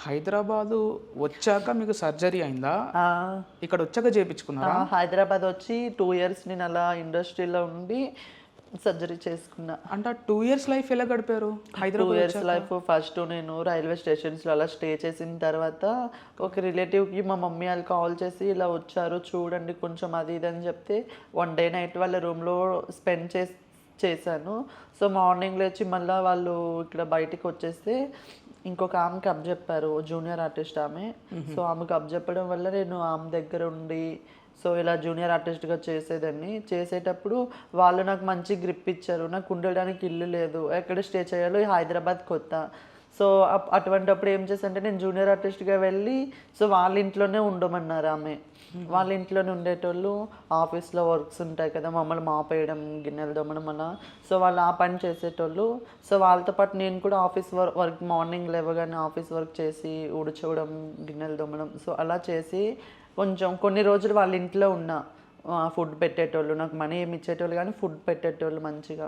హైదరాబాదు వచ్చాక మీకు సర్జరీ అయిందా? ఆ, ఇక్కడ వచ్చాక చేపించుకున్నారా? హైదరాబాద్ వచ్చి 2 ఇయర్స్ నేను అలా ఇండస్ట్రీలో ఉండి సర్జరీ చేసుకున్నా. అంటే 2 ఇయర్స్ లైఫ్ ఎలా గడిపారు 2 హైదరాబాద్ ఇయర్స్ వచ్చాక? లైఫ్ ఫస్ట్ నేను రైల్వే స్టేషన్స్లో అలా స్టే చేసిన తర్వాత ఒక రిలేటివ్కి మా మమ్మీ వాళ్ళు కాల్ చేసి ఇలా వచ్చారు చూడండి కొంచెం అది ఇది అని చెప్తే 1 డే నైట్ వాళ్ళ రూమ్లో స్పెండ్ చేశాను. సో మార్నింగ్ లేచి మళ్ళీ వాళ్ళు ఇక్కడ బయటికి వచ్చేస్తే ఇంకొక ఆమెకి అప్పచెప్పారు, జూనియర్ ఆర్టిస్ట్ ఆమె. సో ఆమెకు అప్పచెప్పడం వల్ల నేను ఆమె దగ్గర ఉండి సో ఇలా జూనియర్ ఆర్టిస్ట్గా చేసేదాన్ని. చేసేటప్పుడు వాళ్ళు నాకు మంచి గ్రిప్ ఇచ్చారు. నాకు ఉండడానికి ఇల్లు లేదు, ఎక్కడ స్టే చేయాలో, హైదరాబాద్ కొత్త. సో అటువంటిప్పుడు ఏం చేశానంటే నేను జూనియర్ ఆర్టిస్ట్గా వెళ్ళి సో వాళ్ళ ఇంట్లోనే ఉండమన్నారు ఆమె. వాళ్ళ ఇంట్లోనే ఉండేటోళ్ళు. ఆఫీస్లో వర్క్స్ ఉంటాయి కదా, మమ్మల్ని మాపేయడం, గిన్నెలు దొమ్మడం అలా. సో వాళ్ళు ఆ పని చేసేటోళ్ళు. సో వాళ్ళతో పాటు నేను కూడా ఆఫీస్ వర్క్ మార్నింగ్ లేవగానే ఆఫీస్ వర్క్ చేసి ఊడ్చవడం, గిన్నెలు దొమ్మడం సో అలా చేసి కొంచెం కొన్ని రోజులు వాళ్ళ ఇంట్లో ఉన్నా. ఫుడ్ పెట్టేటోళ్ళు, నాకు మనీ ఏమి ఇచ్చేటోళ్ళు కానీ ఫుడ్ పెట్టేటోళ్ళు మంచిగా.